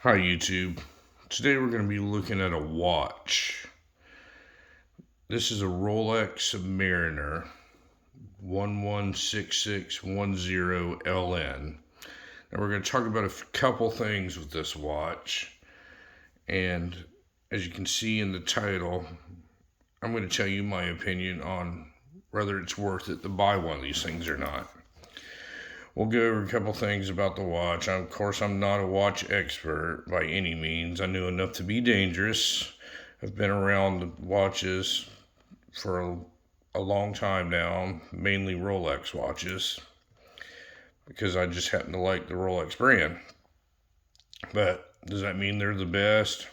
Hi YouTube. Today we're going to be looking at a watch. This is a Rolex Submariner 116610LN. And we're going to talk about a couple things with this watch. And as you can see in the title, I'm going to tell you my opinion on whether it's worth it to buy one of these things or not. We'll go over a couple things about the watch. Of course, I'm not a watch expert by any means. I know enough to be dangerous. I've been around watches for a long time now, mainly Rolex watches, because I just happen to like the Rolex brand. But does that mean they're the best?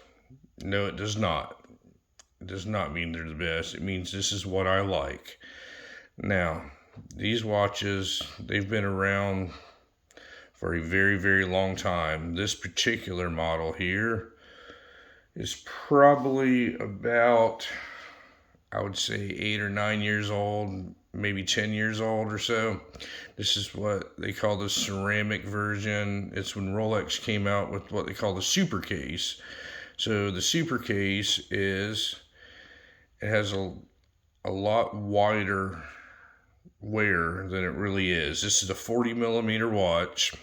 No, it does not. It does not mean they're the best. It means this is what I like. Now, these watches, they've been around for a very, very long time. This particular model here is probably about, I would say, 8 or 9 years old, maybe 10 years old or so. This is what they call the ceramic version. It's when Rolex came out with what they call the super case. So the super case it has a lot wider wear than it really is. This is a 40 millimeter watch,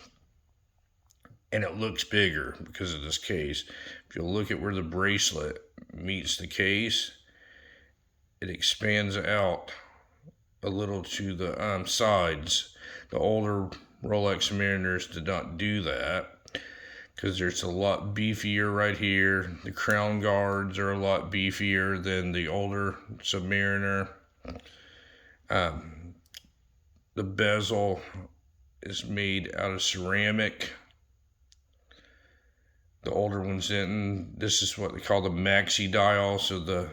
and it looks bigger because of this case. If you look at where the bracelet meets the case, it expands out a little to the sides. The older Rolex Submariners did not do that because there's a lot beefier right here. The crown guards are a lot beefier than the older Submariner. The bezel is made out of ceramic. The older ones didn't. This is what they call the maxi dial, so the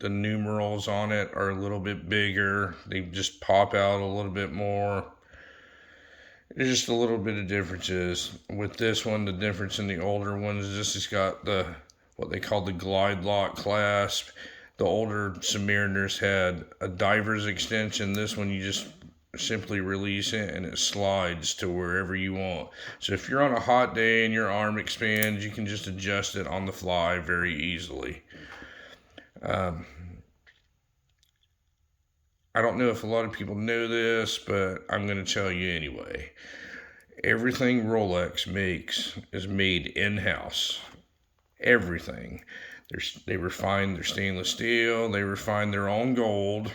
numerals on it are a little bit bigger. They just pop out a little bit more. There's just a little bit of differences. With this one, the difference in the older ones, this has got what they call the glide lock clasp. The older Submariners had a diver's extension. This one, you just simply release it and it slides to wherever you want. So if you're on a hot day and your arm expands, you can just adjust it on the fly very easily. I don't know if a lot of people know this, but I'm going to tell you anyway. Everything Rolex makes is made in-house. Everything. They refine their stainless steel. They refine their own gold.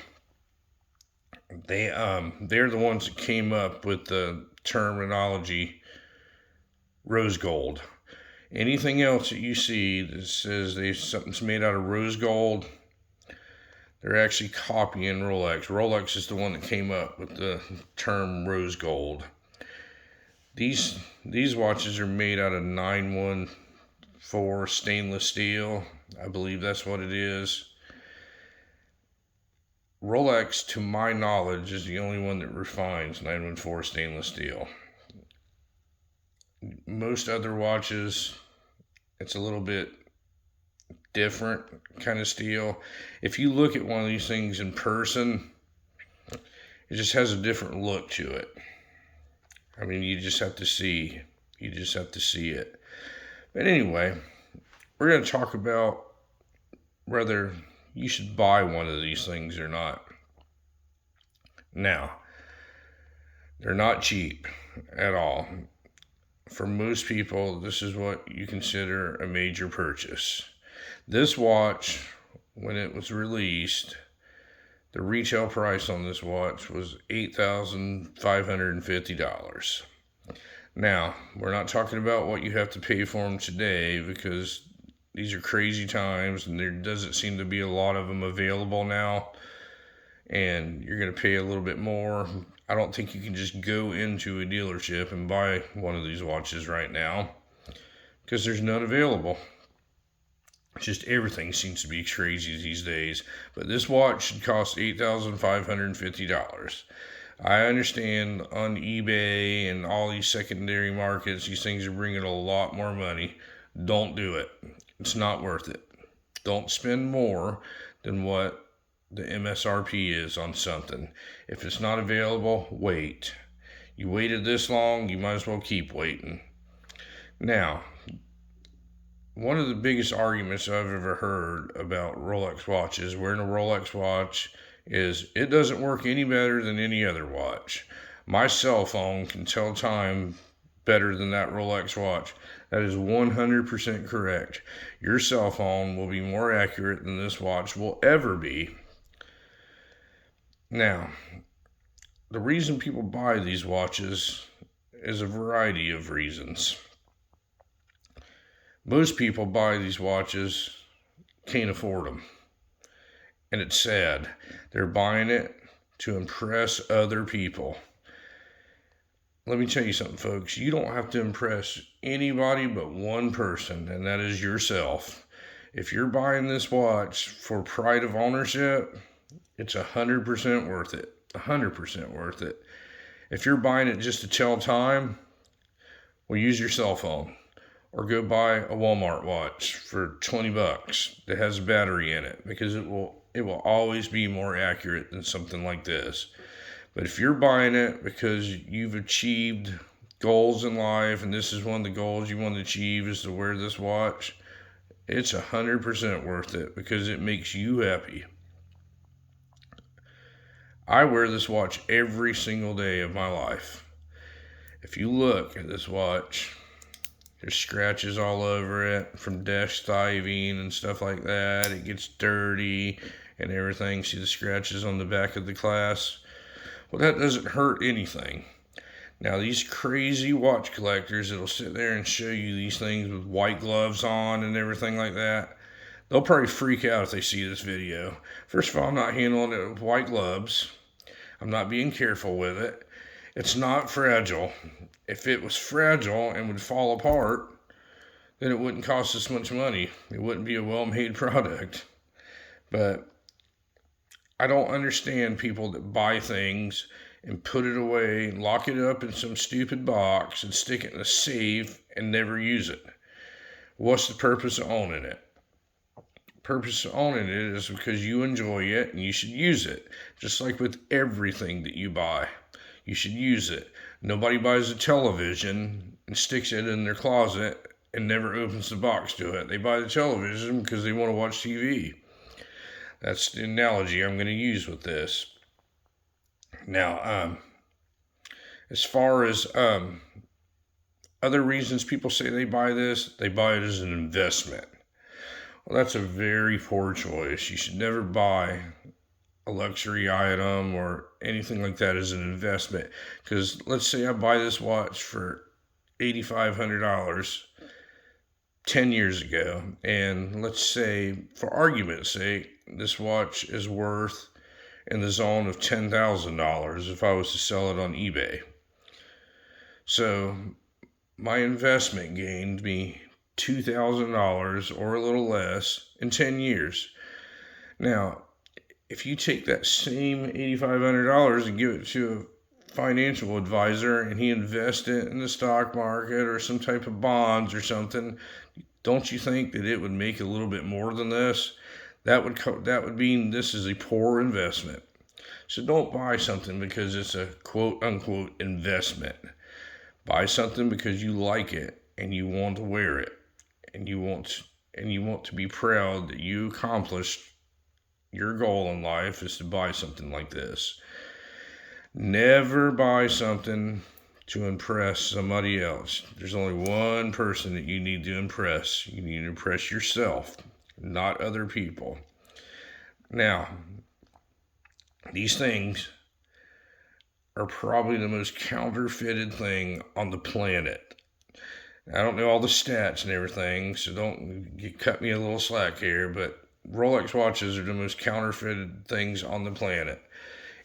They're the ones that came up with the terminology rose gold. Anything else that you see that says something's made out of rose gold, they're actually copying Rolex. Rolex is the one that came up with the term rose gold. These watches are made out of 914 stainless steel. I believe that's what it is. Rolex, to my knowledge, is the only one that refines 914 stainless steel. Most other watches, it's a little bit different kind of steel. If you look at one of these things in person, it just has a different look to it. I mean, you just have to see. You just have to see it. But anyway, we're going to talk about whether you should buy one of these things or not. Now, they're not cheap at all. For most people, this is what you consider a major purchase. This watch, when it was released, the retail price on this watch was $8,550. Now, we're not talking about what you have to pay for them today, because these are crazy times and there doesn't seem to be a lot of them available now, and you're going to pay a little bit more. I don't think you can just go into a dealership and buy one of these watches right now because there's none available. Just everything seems to be crazy these days. But this watch should cost $8,550. I understand on eBay and all these secondary markets, these things are bringing a lot more money. Don't do it. It's not worth it. Don't spend more than what the MSRP is on something. If it's not available, wait. You waited this long, you might as well keep waiting. Now, one of the biggest arguments I've ever heard about Rolex watches, wearing a Rolex watch, is it doesn't work any better than any other watch. My cell phone can tell time better than that Rolex watch. That is 100% correct. Your cell phone will be more accurate than this watch will ever be. Now, the reason people buy these watches is a variety of reasons. Most people buy these watches, can't afford them. And it's sad. They're buying it to impress other people. Let me tell you something, folks. You don't have to impress anybody but one person, and that is yourself. If you're buying this watch for pride of ownership, it's 100% worth it. 100% worth it. If you're buying it just to tell time, well, use your cell phone. Or go buy a Walmart watch for $20 that has a battery in it, because it will always be more accurate than something like this. But if you're buying it because you've achieved goals in life, and this is one of the goals you want to achieve is to wear this watch, it's 100% worth it because it makes you happy. I wear this watch every single day of my life. If you look at this watch, there's scratches all over it from desk diving and stuff like that. It gets dirty and everything. See the scratches on the back of the glass? Well, that doesn't hurt anything. Now, these crazy watch collectors that'll sit there and show you these things with white gloves on and everything like that, they'll probably freak out if they see this video. First of all, I'm not handling it with white gloves. I'm not being careful with it. It's not fragile. If it was fragile and would fall apart, then it wouldn't cost us much money. It wouldn't be a well-made product. But I don't understand people that buy things and put it away, lock it up in some stupid box and stick it in a safe and never use it. What's the purpose of owning it? The purpose of owning it is because you enjoy it and you should use it. Just like with everything that you buy. You should use it. Nobody buys a television and sticks it in their closet and never opens the box to it. They buy the television because they want to watch TV. That's the analogy I'm going to use with this. Now, as far as other reasons people say they buy this, they buy it as an investment. Well, that's a very poor choice. You should never buy a luxury item or anything like that as an investment. Because let's say I buy this watch for $8,500 10 years ago, and let's say, for argument's sake, this watch is worth in the zone of $10,000 if I was to sell it on eBay. So my investment gained me $2,000 or a little less in 10 years. Now, if you take that same $8,500 and give it to a financial advisor and he invests it in the stock market or some type of bonds or something, don't you think that it would make a little bit more than this? That would mean this is a poor investment. So don't buy something because it's a quote unquote investment. Buy something because you like it and you want to wear it and you want to be proud that you accomplished your goal in life is to buy something like this. Never buy something to impress somebody else. There's only one person that you need to impress. You need to impress yourself, not other people. Now, these things are probably the most counterfeited thing on the planet. I don't know all the stats and everything, so don't cut me a little slack here, but Rolex watches are the most counterfeited things on the planet.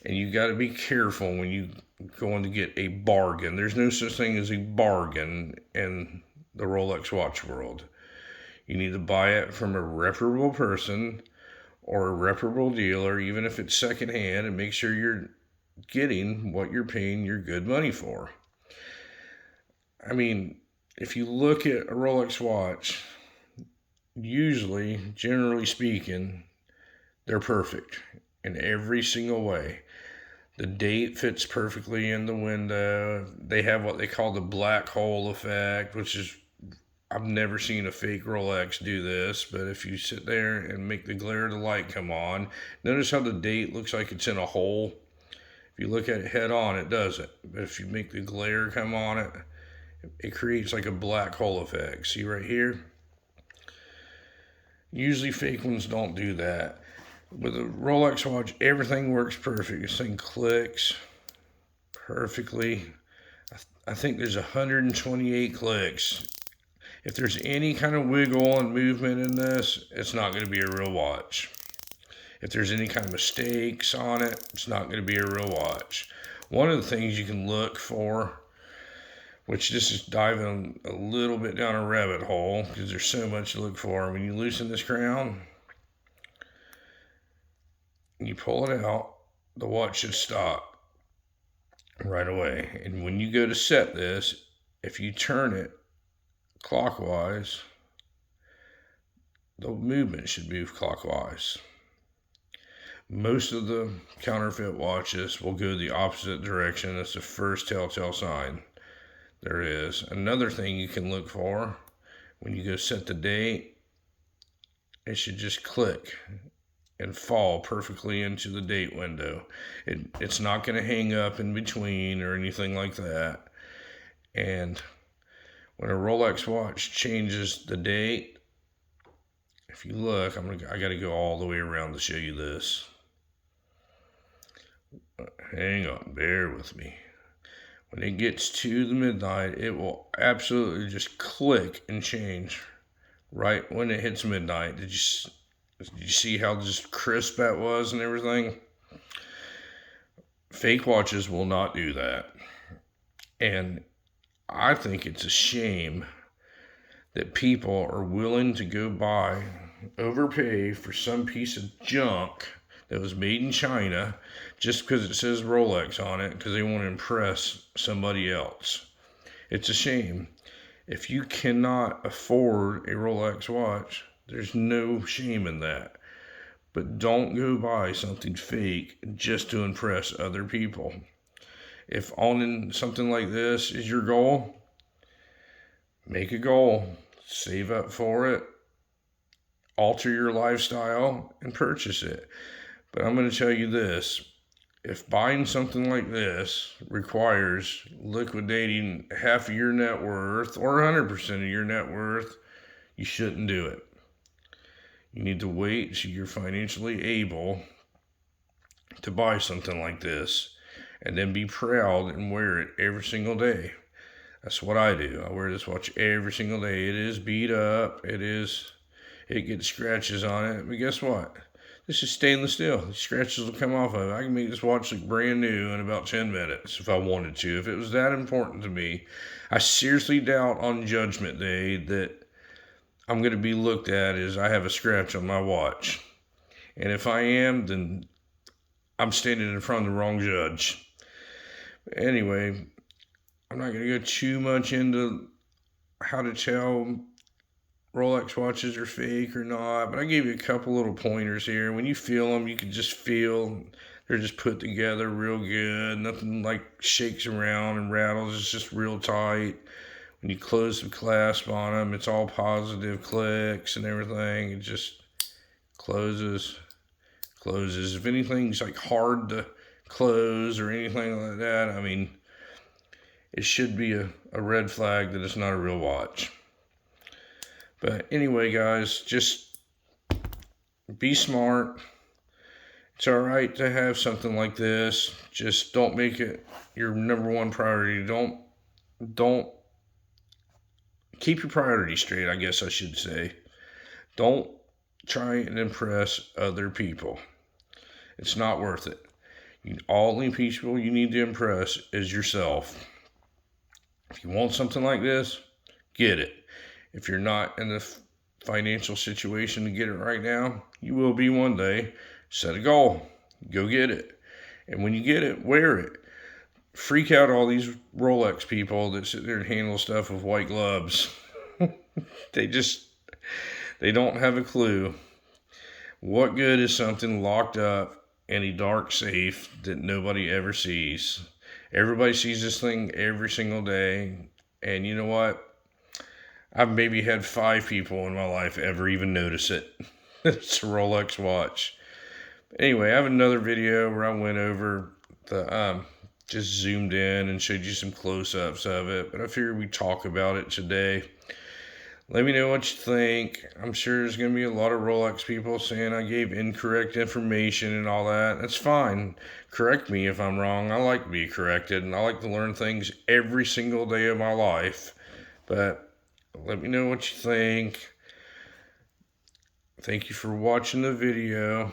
And you got to be careful when you go in to get a bargain. There's no such thing as a bargain in the Rolex watch world. You need to buy it from a reputable person or a reputable dealer, even if it's secondhand, and make sure you're getting what you're paying your good money for. I mean, if you look at a Rolex watch, usually, generally speaking, they're perfect in every single way. The date fits perfectly in the window. They have what they call the black hole effect, which is, I've never seen a fake Rolex do this, but if you sit there and make the glare of the light come on, notice how the date looks like it's in a hole. If you look at it head on, it doesn't. But if you make the glare come on it, it creates like a black hole effect. See right here? Usually fake ones don't do that. With a Rolex watch, everything works perfect. This thing clicks perfectly. I think there's 128 clicks. If there's any kind of wiggle and movement in this, it's not going to be a real watch. If there's any kind of mistakes on it, it's not going to be a real watch. One of the things you can look for, which this is diving a little bit down a rabbit hole because there's so much to look for. When you loosen this crown, you pull it out, the watch should stop right away. And when you go to set this, if you turn it clockwise, the movement should move clockwise. Most of the counterfeit watches will go the opposite direction. That's the first telltale sign there is. Another thing you can look for when you go set the date, it should just click and fall perfectly into the date window. It's not going to hang up in between or anything like that. And when a Rolex watch changes the date, if you look, I got to go all the way around to show you this. Hang on, bear with me. When it gets to the midnight, it will absolutely just click and change right when it hits midnight. Did you see how just crisp that was and everything? Fake watches will not do that. And I think it's a shame that people are willing to go overpay for some piece of junk that was made in China just because it says Rolex on it because they want to impress somebody else. It's a shame. If you cannot afford a Rolex watch, there's no shame in that. But don't go buy something fake just to impress other people. If owning something like this is your goal, make a goal. Save up for it. Alter your lifestyle and purchase it. But I'm going to tell you this. If buying something like this requires liquidating half of your net worth or 100% of your net worth, you shouldn't do it. You need to wait so you're financially able to buy something like this and then be proud and wear it every single day. That's what I do. I wear this watch every single day. It is beat up. It gets scratches on it. But guess what? This is stainless steel. The scratches will come off of it. I can make this watch look brand new in about 10 minutes if I wanted to. If it was that important to me, I seriously doubt on Judgment Day that I'm going to be looked at as I have a scratch on my watch. And if I am, then I'm standing in front of the wrong judge. Anyway, I'm not going to go too much into how to tell Rolex watches are fake or not, but I gave you a couple little pointers here. When you feel them, you can just feel they're just put together real good. Nothing like shakes around and rattles. It's just real tight. When you close the clasp on them, it's all positive clicks and everything. It just closes. If anything's like hard to close or anything like that, I mean, it should be a red flag that it's not a real watch. But anyway, guys, just be smart. It's all right to have something like this. Just don't make it your number one priority. Don't keep your priorities straight, I guess I should say. Don't try and impress other people. It's not worth it. All the people you need to impress is yourself. If you want something like this, get it. If you're not in the financial situation to get it right now, you will be one day. Set a goal. Go get it. And when you get it, wear it. Freak out all these Rolex people that sit there and handle stuff with white gloves. They don't have a clue. What good is something locked up in a dark safe that nobody ever sees? Everybody sees this thing every single day. And you know what? I've maybe had 5 people in my life ever even notice it. It's a Rolex watch. Anyway, I have another video where I went over the just zoomed in and showed you some close-ups of it, but I figured we'd talk about it today. Let me know what you think. I'm sure there's going to be a lot of Rolex people saying I gave incorrect information and all that. That's fine. Correct me if I'm wrong. I like to be corrected, and I like to learn things every single day of my life. But let me know what you think. Thank you for watching the video.